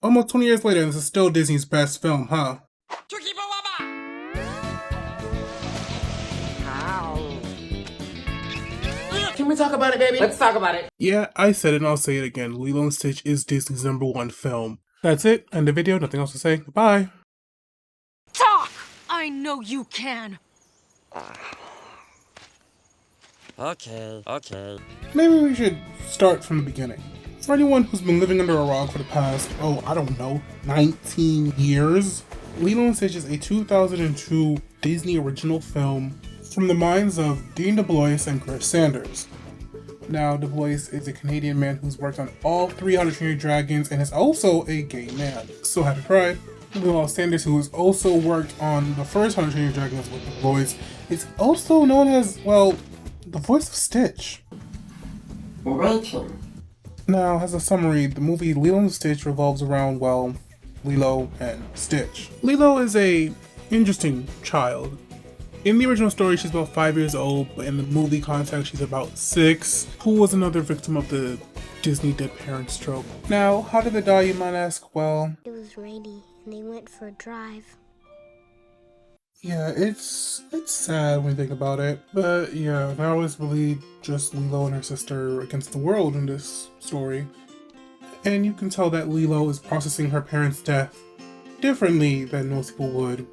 Almost 20 years later, and this is still Disney's best film, huh? Can we talk about it, baby? Let's talk about it. Yeah, I said it and I'll say it again. Lilo & Stitch is Disney's #1 film. That's it. End the video. Nothing else to say. Goodbye. Talk! I know you can. Okay. Maybe we should start from the beginning. For anyone who's been living under a rock for the past, I don't know, 19 years, Lilo & Stitch is a 2002 Disney original film from the minds of Dean DeBlois and Chris Sanders. Now, DeBlois is a Canadian man who's worked on all 3 How to Train Your Dragons and is also a gay man. So happy pride. Meanwhile, Sanders, who has also worked on the first How to Train Your Dragons with DeBlois, is also known as, well, the voice of Stitch. Rachel. Now, as a summary, the movie Lilo & Stitch revolves around, well, Lilo and Stitch. Lilo is a interesting child. In the original story, she's about 5 years old, but in the movie context, she's about 6, who was another victim of the Disney dead parents trope. Now, how did they die, you might ask? Well, it was rainy, and they went for a drive. Yeah, it's sad when you think about it. But yeah, now it's really just Lilo and her sister against the world in this story. And you can tell that Lilo is processing her parents' death differently than most people would.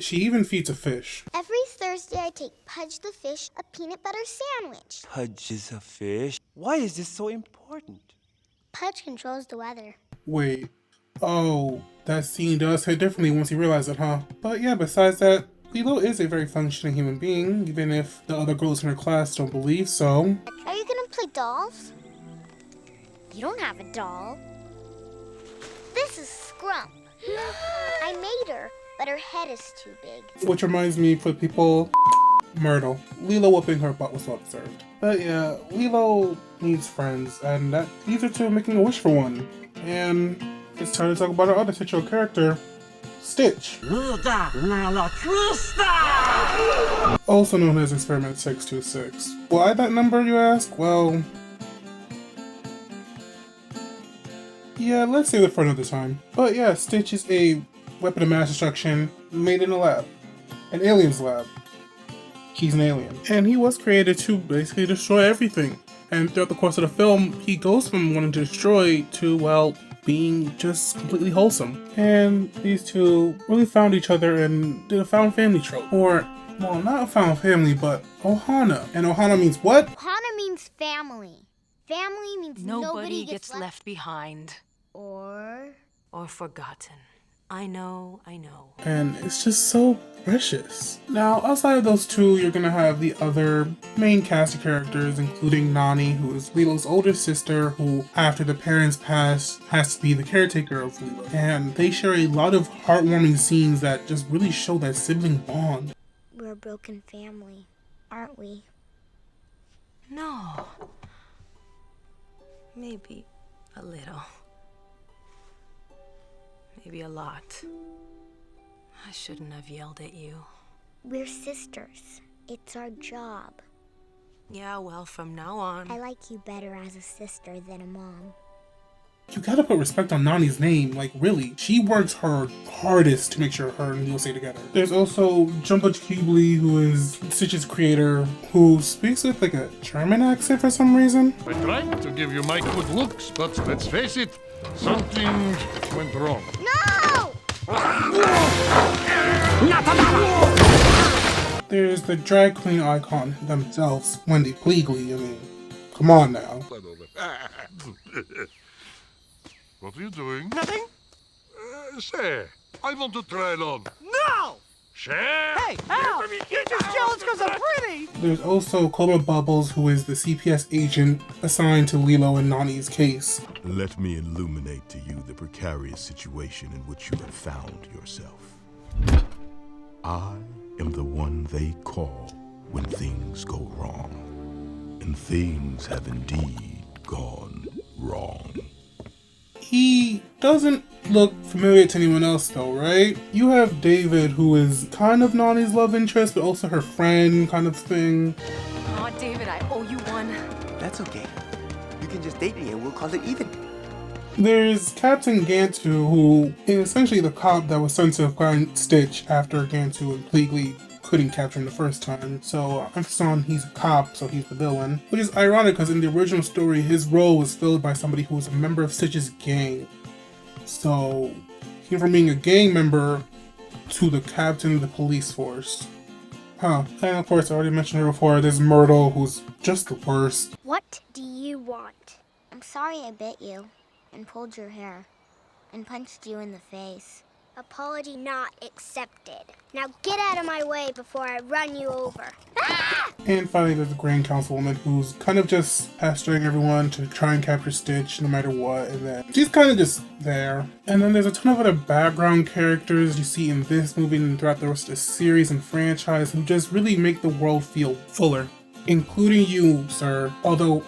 She even feeds a fish. Every Thursday I take Pudge the fish a peanut butter sandwich. Pudge is a fish? Why is this so important? Pudge controls the weather. Wait. Oh, that scene does hit differently once you realize it, huh? But yeah, besides that, Lilo is a very functioning human being, even if the other girls in her class don't believe so. Are you gonna play dolls? You don't have a doll. This is Scrump. I made her, but her head is too big. Which reminds me, for people, Myrtle. Lilo whooping her butt was well deserved. But yeah, Lilo needs friends, and that leads her to making a wish for one. And it's time to talk about our other titular character, Stitch. Also known as Experiment 626. Why that number, you ask? Well, yeah, let's save it for another time. But yeah, Stitch is a weapon of mass destruction made in a lab. An alien's lab. He's an alien. And he was created to basically destroy everything. And throughout the course of the film, he goes from wanting to destroy to, well, being just completely wholesome. And these two really found each other and did a found family trope. Or, well, not a found family, but Ohana. And Ohana means what? Ohana means family. Family means Nobody gets left behind. Or forgotten. I know. And it's just so precious. Now, outside of those two, you're gonna have the other main cast of characters, including Nani, who is Lilo's older sister, who, after the parents pass, has to be the caretaker of Lilo. And they share a lot of heartwarming scenes that just really show that sibling bond. we're a broken family, aren't we? No. Maybe a little. Maybe a lot. I shouldn't have yelled at you. We're sisters. It's our job. Yeah, well, from now on. I like you better as a sister than a mom. You gotta put respect on Nani's name, like really. She works her hardest to make sure her and Lilo stay together. There's also Jumbo Ghibli, who is Stitch's creator, who speaks with like a German accent for some reason. I tried to give you my good looks, but let's face it, something went wrong. No! There's the drag queen icon themselves, Wendy Pleagley. I mean, come on now. What are you doing? Nothing? Say, I want to try it on. No! Share? Hey, Al! You're just jealous because I'm pretty! There's also Coma Bubbles, who is the CPS agent assigned to Lilo and Nani's case. Let me illuminate to you the precarious situation in which you have found yourself. I am the one they call when things go wrong. And things have indeed gone wrong. He doesn't look familiar to anyone else though, right? You have David, who is kind of Nani's love interest, but also her friend kind of thing. Aw, David, I owe you one. That's okay. You can just date me and we'll call it even. There's Captain Gantu, who is essentially the cop that was sent to find Stitch after Gantu completely couldn't capture him the first time. So emphasis on he's a cop, so he's the villain. Which is ironic because in the original story, his role was filled by somebody who was a member of Stitch's gang. So he went from being a gang member to the captain of the police force. And of course, I already mentioned her before, there's Myrtle, who's just the worst. What do you want? I'm sorry I bit you and pulled your hair and punched you in the face. Apology not accepted. Now get out of my way before I run you over. And finally, there's the Grand Councilwoman, who's kind of just pestering everyone to try and capture Stitch no matter what, and then she's kind of just there. And then there's a ton of other background characters you see in this movie and throughout the rest of the series and franchise who just really make the world feel fuller. Including you, sir, although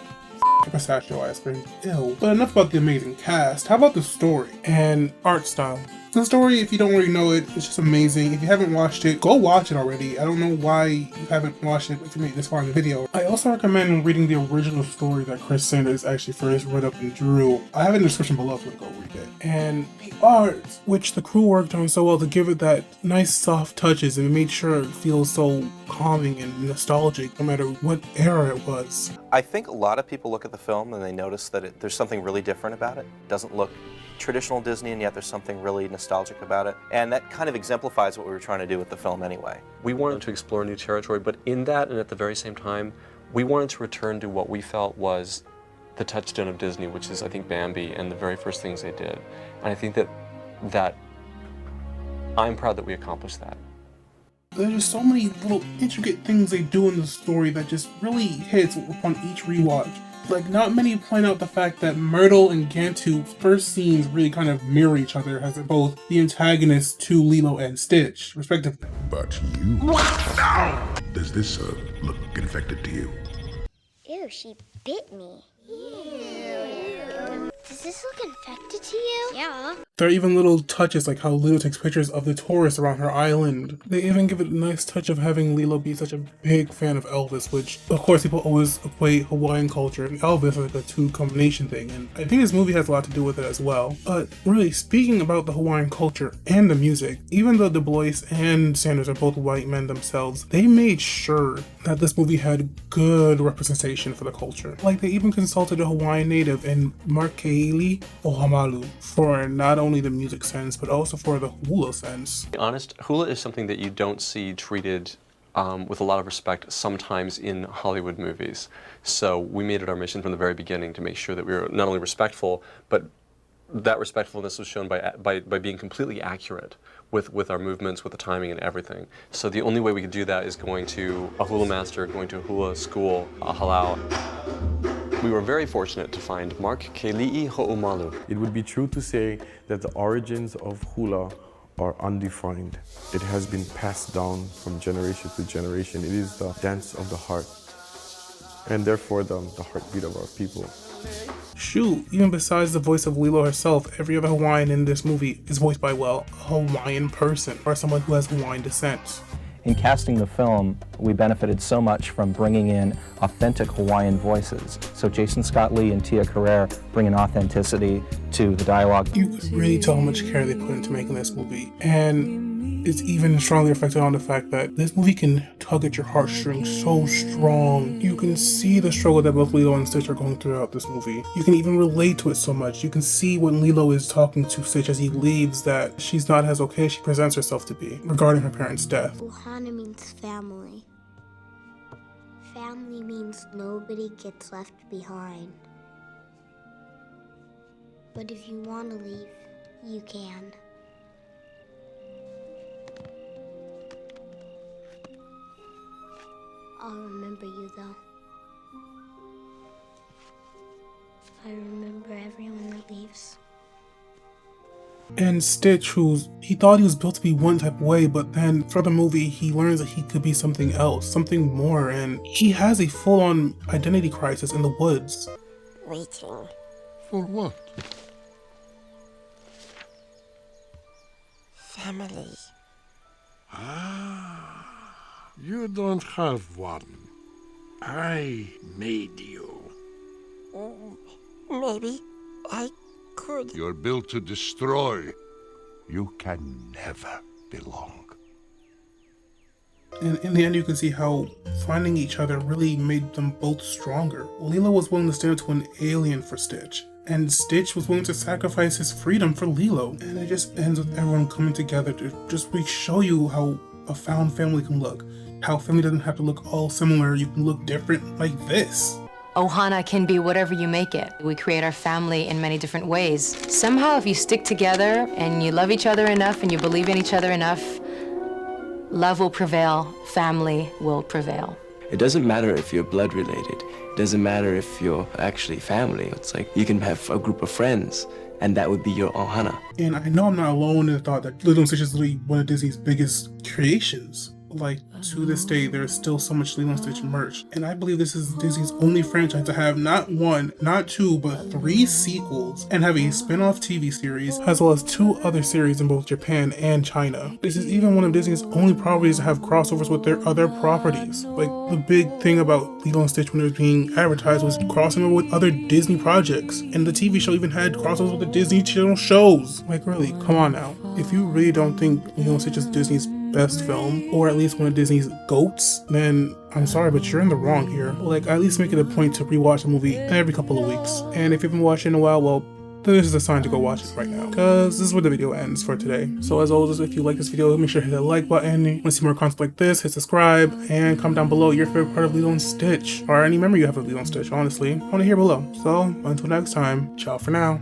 pistachio ice cream, ew. But enough about the amazing cast, how about the story and art style? The story, if you don't already know it, it's just amazing. If you haven't watched it, go watch it already. I don't know why you haven't watched it if you made this far in the video. I also recommend reading the original story that Chris Sanders actually first wrote up and drew. I have it in the description below if you want to go read it. And the art, which the crew worked on so well to give it that nice soft touches and made sure it feels so calming and nostalgic no matter what era it was. I think a lot of people look at the film and they notice that there's something really different about it. It doesn't look traditional Disney, and yet there's something really nostalgic about it. And that kind of exemplifies what we were trying to do with the film anyway. We wanted to explore new territory, but in that and at the very same time, we wanted to return to what we felt was the touchstone of Disney, which is, I think, Bambi and the very first things they did. And I think that I'm proud that we accomplished that. There's just so many little intricate things they do in the story that just really hits upon each rewatch. Like, not many point out the fact that Myrtle and Gantu's first scenes really kind of mirror each other as they're both the antagonists to Lilo and Stitch, respectively. But you... Does this look infected to you? Ew, she bit me. Does this look infected to you? Yeah. There are even little touches like how Lilo takes pictures of the tourists around her island. They even give it a nice touch of having Lilo be such a big fan of Elvis, which of course people always equate Hawaiian culture and Elvis as like a two combination thing, and I think this movie has a lot to do with it as well. But really, speaking about the Hawaiian culture and the music, even though Du Bois and Sanders are both white men themselves, they made sure that this movie had good representation for the culture. Like, they even consulted a Hawaiian native in Markeili Ohamalu for not only the music sense, but also for the hula sense. To be honest, hula is something that you don't see treated with a lot of respect sometimes in Hollywood movies. So we made it our mission from the very beginning to make sure that we were not only respectful, but that respectfulness was shown by being completely accurate with our movements, with the timing and everything. So the only way we could do that is going to a hula master, going to a hula school, a halau. We were very fortunate to find Mark Keli'i Ho'omalu. It would be true to say that the origins of hula are undefined. It has been passed down from generation to generation. It is the dance of the heart, and therefore the heartbeat of our people. Shoot, even besides the voice of Lilo herself, every other Hawaiian in this movie is voiced by, well, a Hawaiian person, or someone who has Hawaiian descent. In casting the film, we benefited so much from bringing in authentic Hawaiian voices. So Jason Scott Lee and Tia Carrere bring an authenticity to the dialogue. You could really tell how much care they put into making this movie. And it's even strongly reflected on the fact that this movie can tug at your heartstrings so strong. You can see the struggle that both Lilo and Stitch are going throughout this movie. You can even relate to it so much. You can see when Lilo is talking to Stitch as he leaves that she's not as okay as she presents herself to be regarding her parents' death. Ohana means family. Family means nobody gets left behind. But if you want to leave, you can. I'll remember you, though. I remember everyone that leaves. And Stitch, he thought he was built to be one type of way, but then for the movie, he learns that he could be something else, something more, and he has a full-on identity crisis in the woods. Waiting. For what? Family. You don't have one. I made you. Maybe I could. You're built to destroy. You can never belong. And in the end, you can see how finding each other really made them both stronger. Lilo was willing to stand up to an alien for Stitch, and Stitch was willing to sacrifice his freedom for Lilo. And it just ends with everyone coming together to just show you how a found family can look. How family doesn't have to look all similar, you can look different like this. Ohana can be whatever you make it. We create our family in many different ways. Somehow, if you stick together and you love each other enough and you believe in each other enough, love will prevail, family will prevail. It doesn't matter if you're blood related. It doesn't matter if you're actually family. It's like you can have a group of friends, and that would be your ohana. And I know I'm not alone in the thought that Lilo and Stitch is literally one of Disney's biggest creations. Like, to this day, there is still so much Lilo and Stitch merch. And I believe this is Disney's only franchise to have not one, not two, but 3 sequels and have a spin-off TV series, as well as 2 other series in both Japan and China. This is even one of Disney's only properties to have crossovers with their other properties. Like, the big thing about Lilo and Stitch when it was being advertised was crossing over with other Disney projects. And the TV show even had crossovers with the Disney Channel shows. Like, really, come on now. If you really don't think Lilo and Stitch is Disney's best film, or at least one of Disney's GOATs, then I'm sorry, but you're in the wrong here. Like, at least make it a point to rewatch a movie every couple of weeks. And if you haven't watched it in a while, well, this is a sign to go watch it right now, because this is where the video ends for today. So as always, if you like this video, make sure to hit the like button. Want to see more content like this, hit subscribe, and comment down below your favorite part of Lilo and Stitch, or any memory you have of Lilo and Stitch, honestly. I want to hear below. So, until next time, ciao for now.